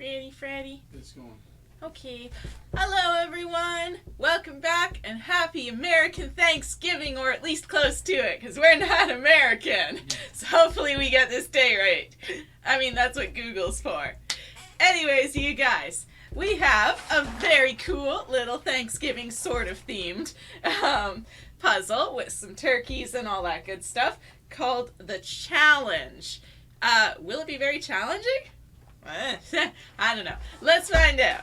Ready, Freddy? It's going. Okay. Hello, everyone. Welcome back and happy American Thanksgiving, or at least close to it, because we're not American. So hopefully we get this day right. I mean, that's what Google's for. Anyways, you guys, we have a very cool little Thanksgiving sort of themed puzzle with some turkeys and all that good stuff called The Challenge. Will it be very challenging? I don't know. Let's find out.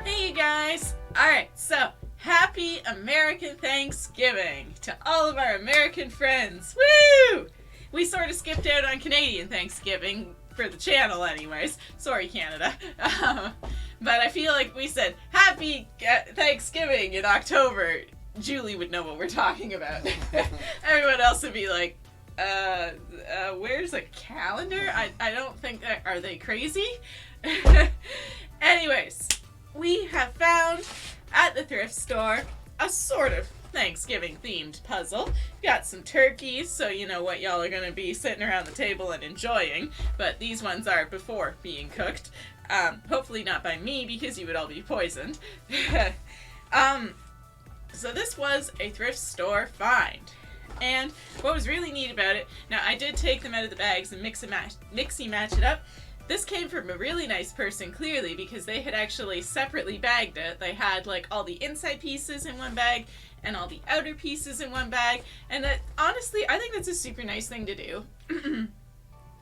Hey, you guys. Alright, so happy American Thanksgiving to all of our American friends. Woo! We sort of skipped out on Canadian Thanksgiving for the channel anyways. Sorry, Canada. But I feel like we said happy Thanksgiving in October. Julie would know what we're talking about. Everyone else would be like, where's a calendar? I don't think that, are they crazy? Anyways, we have found at the thrift store a sort of Thanksgiving themed puzzle. Got some turkeys, so you know what y'all are gonna be sitting around the table and enjoying, but these ones are before being cooked. Hopefully not by me, because you would all be poisoned. So this was a thrift store find. And what was really neat about it, now I did take them out of the bags and mixy match it up. This came from a really nice person, clearly, because they had actually separately bagged it. They had like all the inside pieces in one bag and all the outer pieces in one bag. And that, honestly, I think that's a super nice thing to do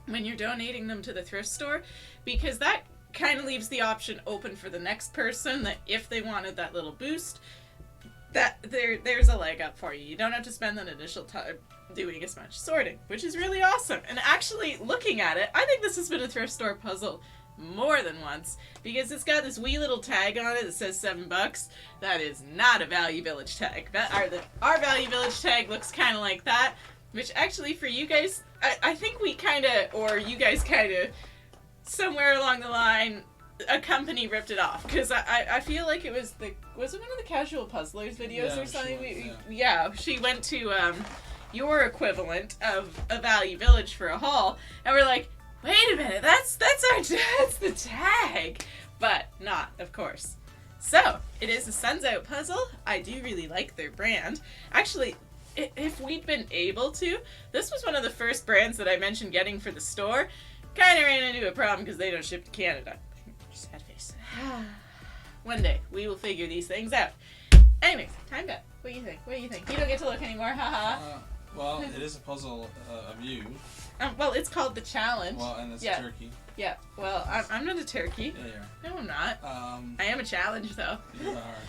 when you're donating them to the thrift store, because that kind of leaves the option open for the next person that if they wanted that little boost, that there's a leg up for you. You don't have to spend that initial time doing as much sorting, which is really awesome. And actually, looking at it, I think this has been a thrift store puzzle more than once, because it's got this wee little tag on it that says $7. That is not a Value Village tag. Our Value Village tag looks kind of like that, which actually for you guys, I think we kind of, or you guys kind of, somewhere along the line, a company ripped it off, because I feel like it was it one of the Casual Puzzlers videos or something? She went to your equivalent of a Value Village for a haul, and we're like, wait a minute, that's the tag, but not, of course. So it is a Suns Out puzzle. I do really like their brand. Actually, if we'd been able to, this was one of the first brands that I mentioned getting for the store. Kind of ran into a problem because they don't ship to Canada. Sad face. One day, we will figure these things out. Anyways, time up. What do you think? You don't get to look anymore, haha. Well, it is a puzzle of you. Well, it's called The Challenge. Well, and it's a turkey. Yeah, well, I'm not a turkey. Yeah, you are. No, I'm not. I am a challenge, though. You are.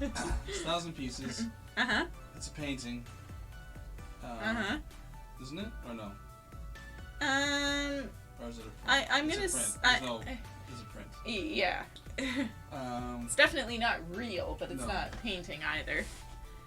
It's 1,000 pieces. Uh-huh. It's a painting. Uh-huh. Isn't it? Or no? Or is it a print? I'm gonna... It's a print. Yeah. It's definitely not real, but it's not painting either.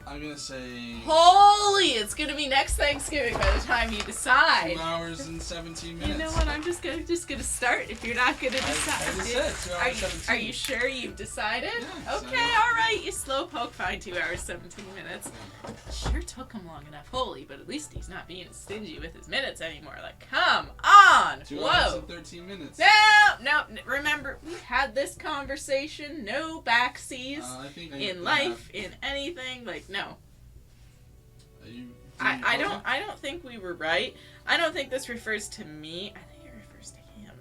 I'm gonna say... Holy! It's gonna be next Thanksgiving by the time you decide. 2 hours and 17 minutes. You know what? I'm just gonna start if you're not gonna decide. I just said 2 hours 17. Are you sure you've decided? Yeah, okay, alright. You slow poke. Fine, 2 hours, 17 minutes. Yeah. Sure took him long enough. Holy, but at least he's not being stingy with his minutes anymore. Like, come on! 2 hours and 13 minutes. No. Remember, we've had this conversation. No backseas in life, in anything. Like, no. I don't think we were right. I don't think this refers to me. I think it refers to him.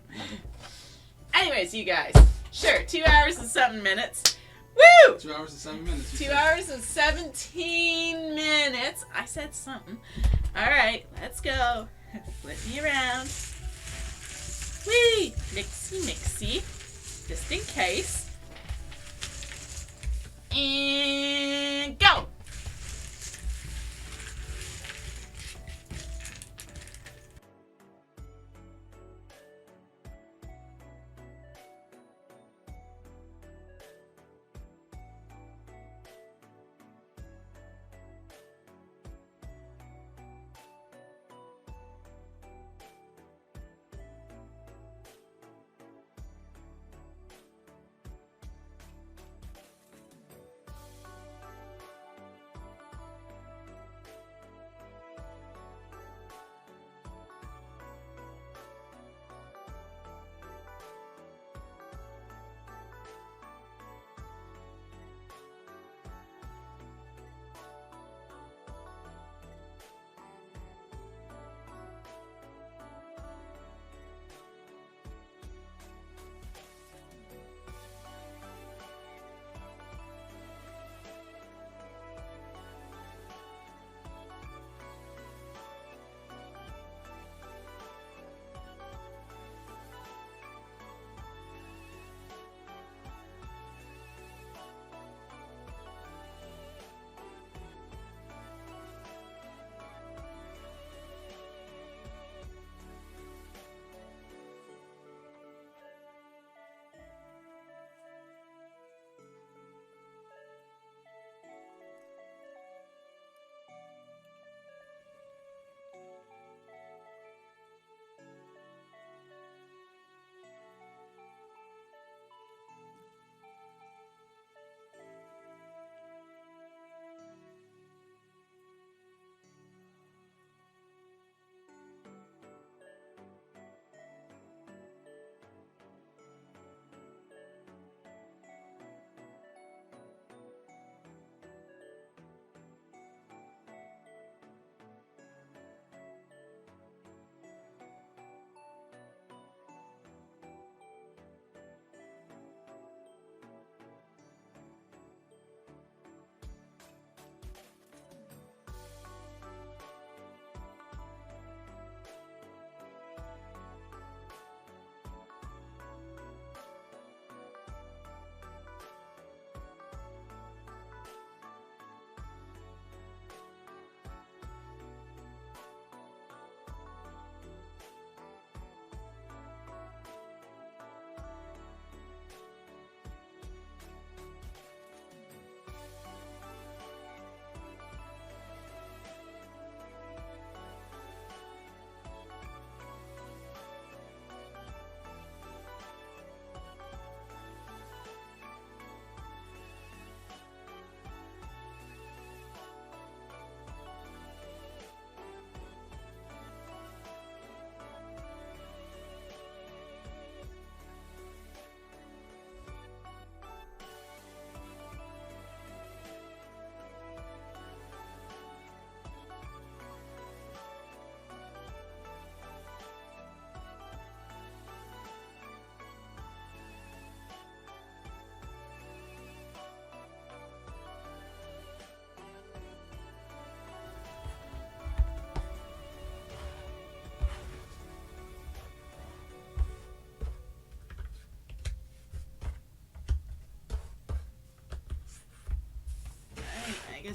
Anyways, you guys. Sure, 2 hours and 7 minutes. Woo! 2 hours and 7 minutes. 2 hours and 17 minutes. I said something. Alright, let's go. Flip me around. Whee! Mixy. Just in case. And go!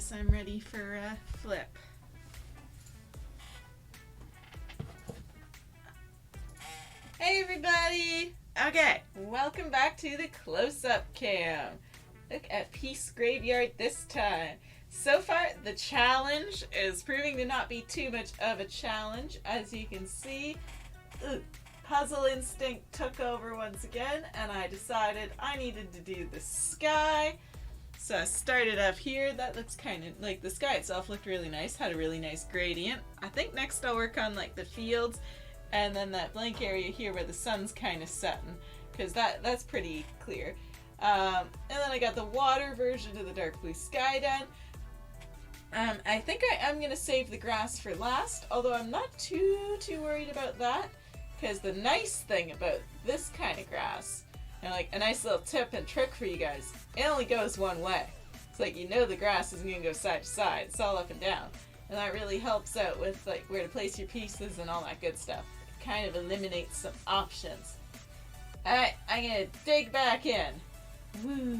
guess I'm ready for a flip. Hey everybody! Okay, welcome back to the close-up cam. Look at Peace Graveyard this time. So far, the challenge is proving to not be too much of a challenge. As you can see, puzzle instinct took over once again, and I decided I needed to do the sky. So I started up here. That looks kind of like the sky itself looked really nice, had a really nice gradient. I think next I'll work on like the fields and then that blank area here where the sun's kind of setting, because that's pretty clear. And then I got the water version of the dark blue sky done. I think I am going to save the grass for last, although I'm not too worried about that, because the nice thing about this kind of grass, and like a nice little tip and trick for you guys, it only goes one way. It's like, you know, the grass isn't going to go side to side, it's all up and down. And that really helps out with like where to place your pieces and all that good stuff. It kind of eliminates some options. Alright, I'm going to dig back in. Woo!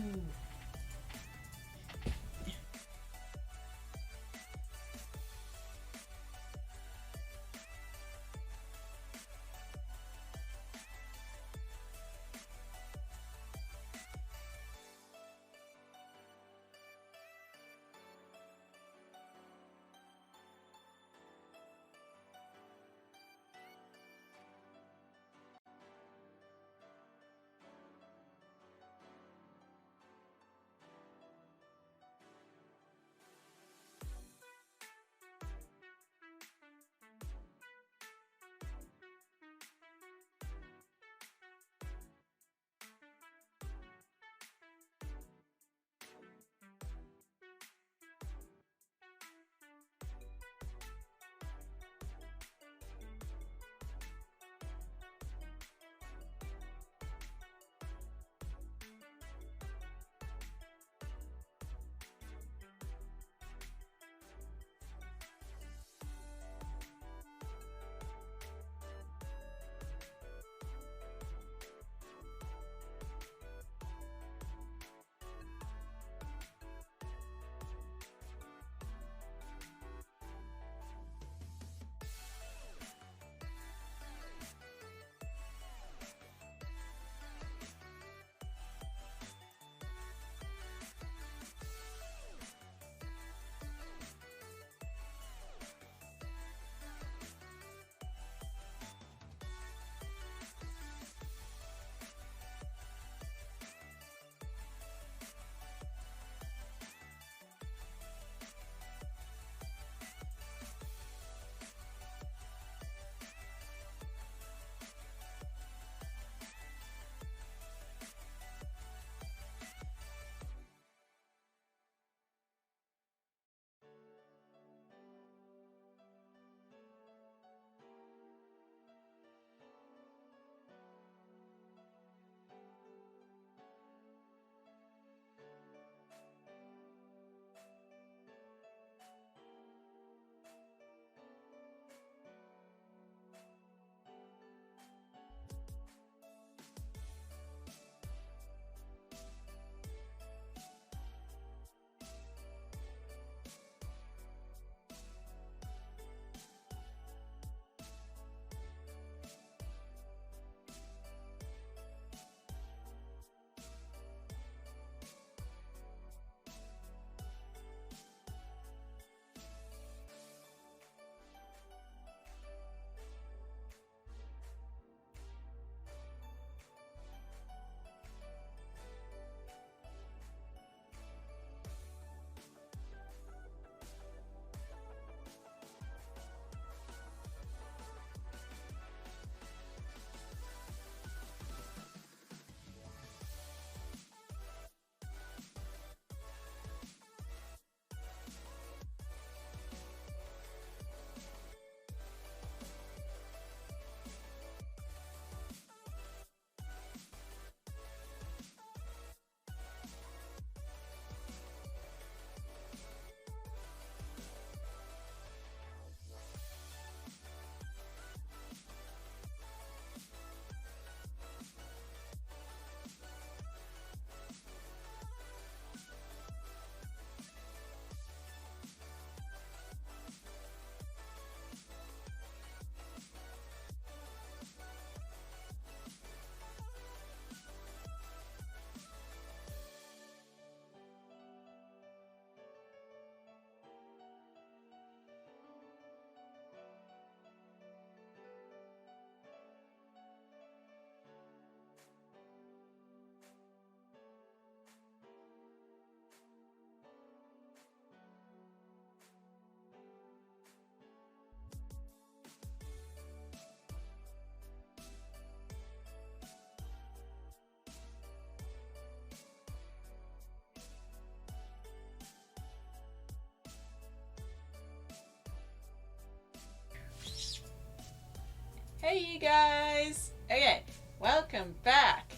Hey you guys! Okay, welcome back.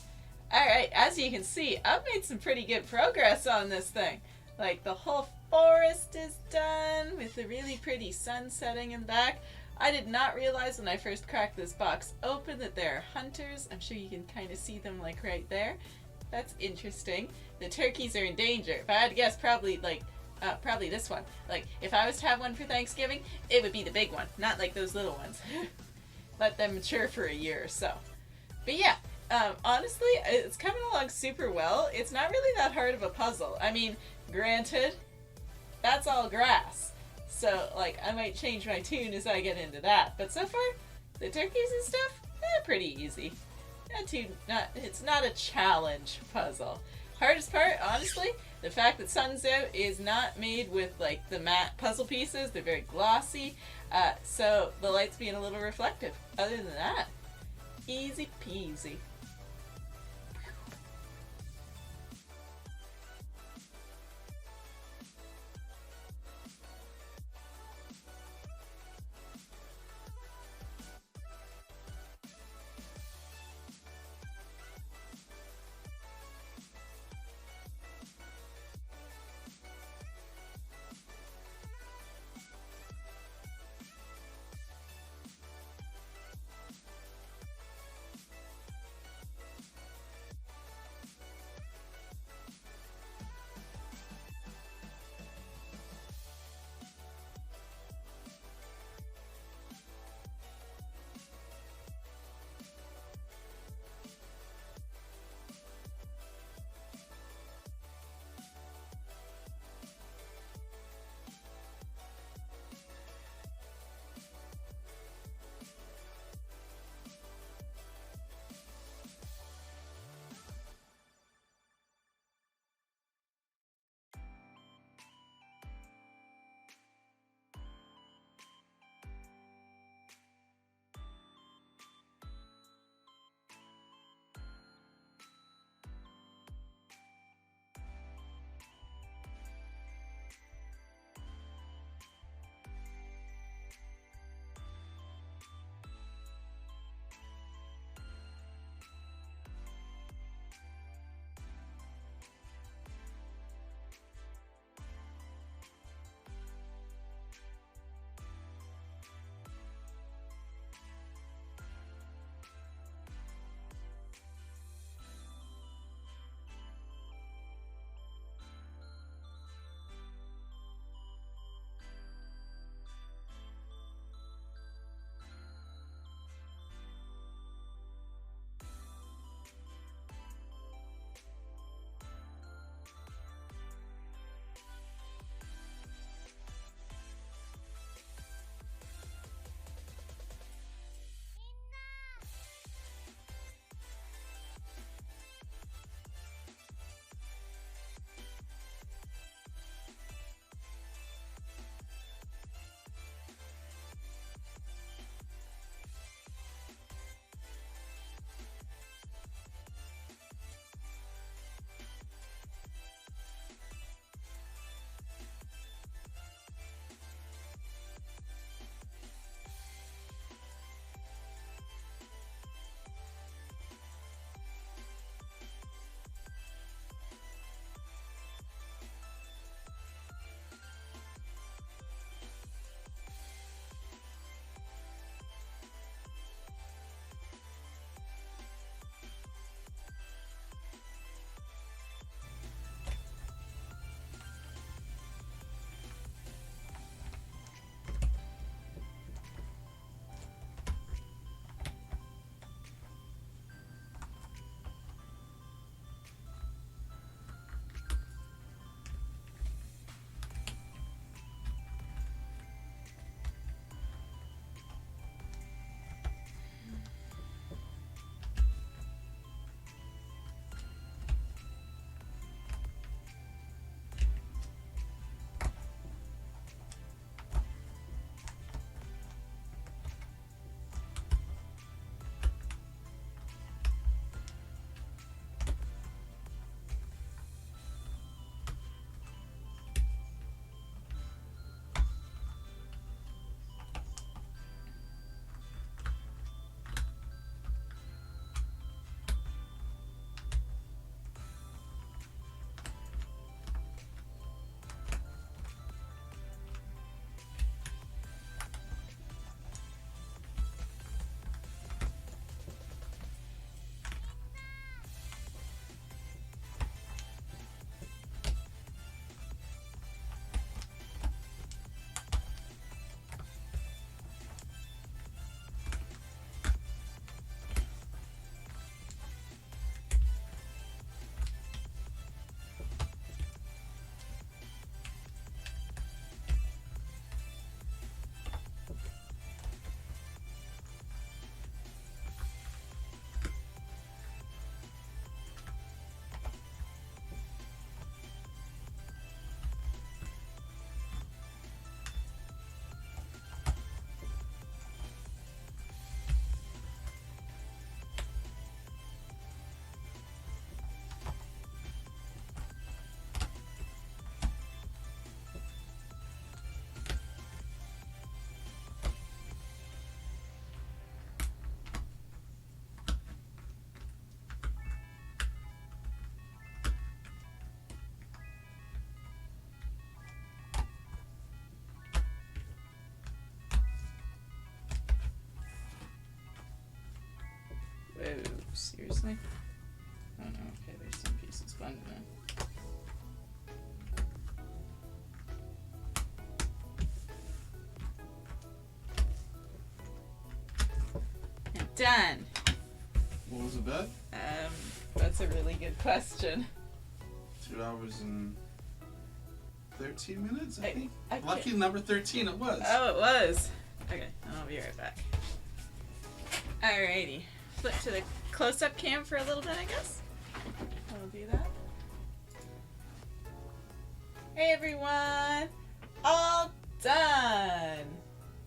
Alright, as you can see, I've made some pretty good progress on this thing. Like, the whole forest is done with the really pretty sun setting in the back. I did not realize when I first cracked this box open that there are hunters. I'm sure you can kind of see them like right there. That's interesting. The turkeys are in danger. If I had to guess, probably this one. Like, if I was to have one for Thanksgiving, it would be the big one, not like those little ones. Let them mature for a year or so. But yeah, honestly, it's coming along super well. It's not really that hard of a puzzle. I mean, granted, that's all grass. So, like, I might change my tune as I get into that. But so far, the turkeys and stuff, pretty easy. It's not a challenge puzzle. Hardest part, honestly, the fact that Sun's Out is not made with, like, the matte puzzle pieces. They're very glossy. So the light's being a little reflective. Other than that, easy peasy. Seriously? Oh no, okay, there's some pieces blended in. And done. What was the bet? That's a really good question. 2 hours and 13 minutes, I think. I Lucky number 13 it was. Oh, it was. Okay, I'll be right back. Alrighty. Flip to the close-up cam for a little bit, I guess. I'll do that. Hey everyone! All done!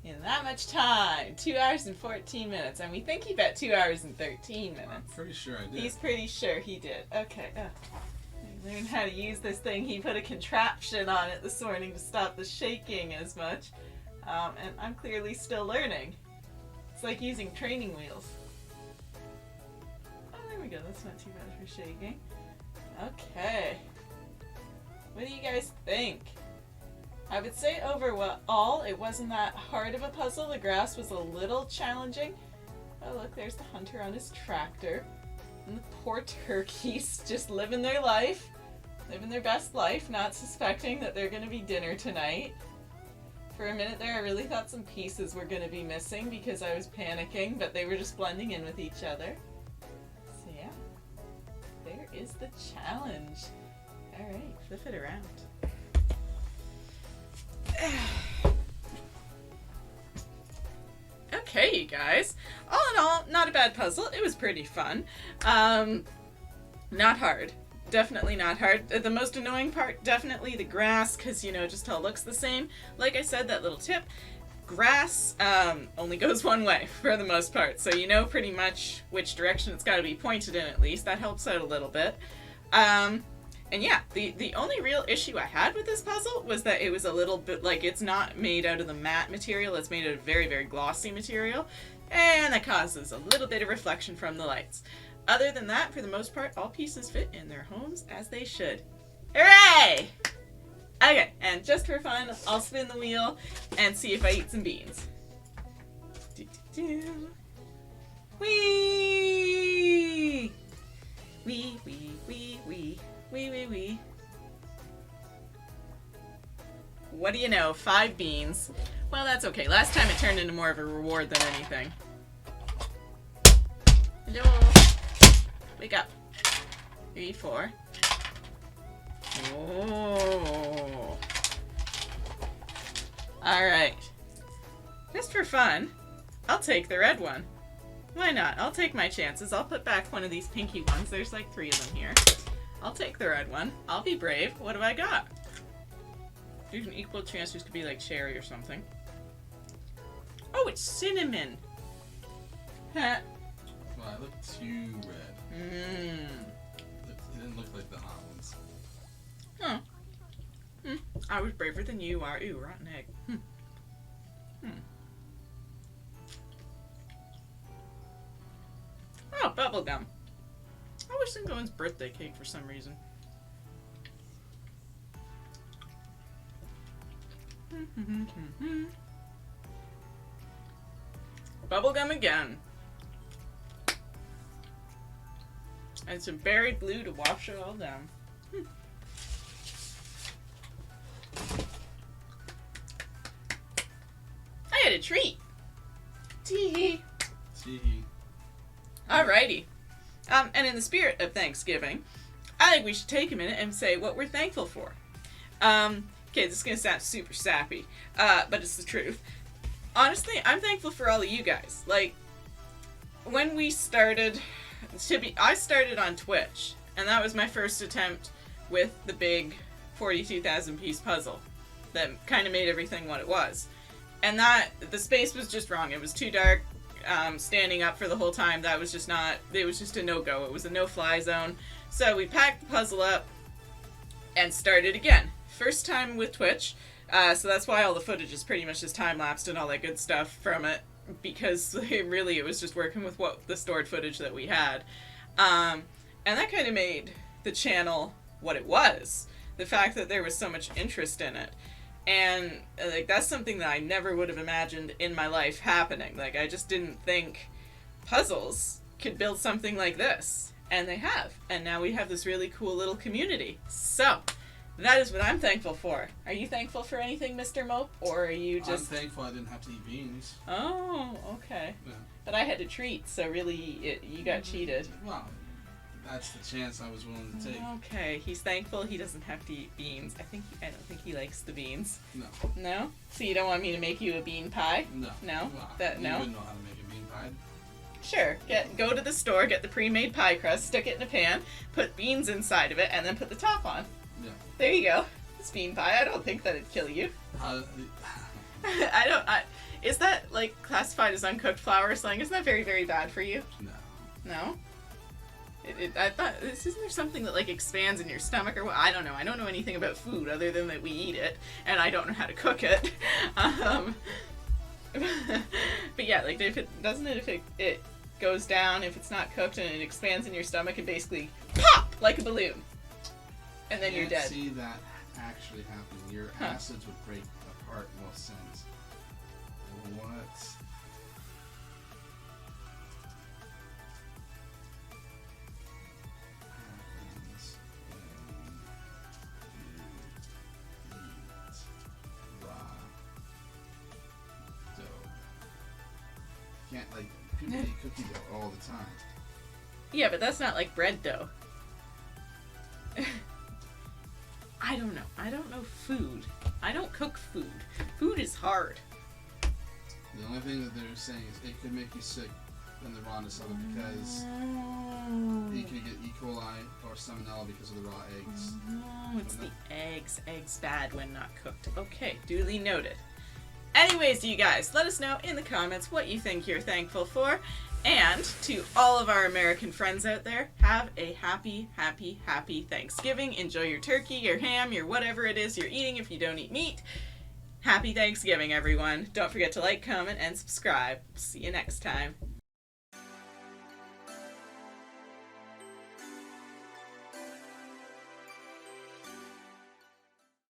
In that much time. 2 hours and 14 minutes. And we think he bet 2 hours and 13 minutes. I'm pretty sure I did. He's pretty sure he did. Okay. He learned how to use this thing. He put a contraption on it this morning to stop the shaking as much. And I'm clearly still learning. It's like using training wheels. Oh, there we go. That's not too bad for shaking. Okay. What do you guys think? I would say overall, it wasn't that hard of a puzzle. The grass was a little challenging. Oh, look, there's the hunter on his tractor. And the poor turkeys just living their life. Living their best life, not suspecting that they're going to be dinner tonight. For a minute there, I really thought some pieces were going to be missing because I was panicking, but they were just blending in with each other. So yeah, there is the challenge. Alright, flip it around. Okay, you guys. All in all, not a bad puzzle. It was pretty fun. Not hard. Definitely not hard. The most annoying part, definitely the grass, because, you know, it just all looks the same. Like I said, that little tip, grass only goes one way for the most part. So you know pretty much which direction it's got to be pointed in at least. That helps out a little bit. And yeah, the only real issue I had with this puzzle was that it was a little bit, like, it's not made out of the matte material. It's made out of very, very glossy material. And that causes a little bit of reflection from the lights. Other than that, for the most part, all pieces fit in their homes as they should. Hooray! Okay, and just for fun, I'll spin the wheel and see if I eat some beans. Whee! Wee, wee, wee, wee. Wee, wee, wee. What do you know? 5 beans. Well, that's okay. Last time it turned into more of a reward than anything. Hello. Wake up. 3, 4. Oh. Alright. Just for fun, I'll take the red one. Why not? I'll take my chances. I'll put back one of these pinky ones. There's like 3 of them here. I'll take the red one. I'll be brave. What have I got? There's an equal chance this could be like cherry or something. Oh, it's cinnamon. Huh. Well, it looked too red. It didn't look like the hot ones. Huh. I was braver than you are. Ooh, rotten egg. Oh, bubblegum. I was thinking one's birthday cake for some reason. Bubblegum again. And some berry blue to wash it all down. I had a treat. Tee-hee. Tee-hee. Alrighty. And in the spirit of Thanksgiving, I think we should take a minute and say what we're thankful for. Okay, this is going to sound super sappy, but it's the truth. Honestly, I'm thankful for all of you guys. Like, when we started, I started on Twitch, and that was my first attempt with the big 42,000 piece puzzle that kind of made everything what it was. And that, the space was just wrong. It was too dark. Standing up for the whole time, that was just not, it was just a no-go. It was a no-fly zone. So we packed the puzzle up and started again. First time with Twitch, so that's why all the footage is pretty much just time-lapsed and all that good stuff from it, because it was just working with the stored footage that we had. And that kind of made the channel what it was. The fact that there was so much interest in it. And like that's something that I never would have imagined in my life happening. Like I just didn't think puzzles could build something like this. And they have. And now we have this really cool little community. So, that is what I'm thankful for. Are you thankful for anything, Mr. Mope? Or are you just... I'm thankful I didn't have to eat beans. Oh, okay. Yeah. But I had to treat, so really you got cheated. Well, that's the chance I was willing to take. Okay, he's thankful he doesn't have to eat beans. I don't think he likes the beans. No. No? So you don't want me to make you a bean pie? No. No? Well, No? You wouldn't know how to make a bean pie. Sure. Go to the store, get the pre-made pie crust, stick it in a pan, put beans inside of it, and then put the top on. Yeah. There you go. It's bean pie. I don't think that'd kill you. Is that, like, classified as uncooked flour or something? Isn't that very, very bad for you? No. No? I thought, isn't there something that, like, expands in your stomach or what? I don't know. I don't know anything about food other than that we eat it, and I don't know how to cook it. But yeah, like, if it goes down, if it's not cooked, and it expands in your stomach and basically pop like a balloon. And then you're dead. See that actually happen. Your acids would break apart in most sense. What? Happens when you eat raw dough? You can't, like, people eat cookie dough all the time. Yeah, but that's not like bread dough. I don't know. I don't know food. I don't cook food. Food is hard. The only thing that they're saying is it could make you sick in the rawness of it because you could get E. coli or salmonella because of the raw eggs. Oh, it's the eggs. Eggs bad when not cooked. Okay, duly noted. Anyways, you guys, let us know in the comments what you think you're thankful for. And to all of our American friends out there, have a happy, happy, happy Thanksgiving. Enjoy your turkey, your ham, your whatever it is you're eating if you don't eat meat. Happy Thanksgiving, everyone. Don't forget to like, comment, and subscribe. See you next time.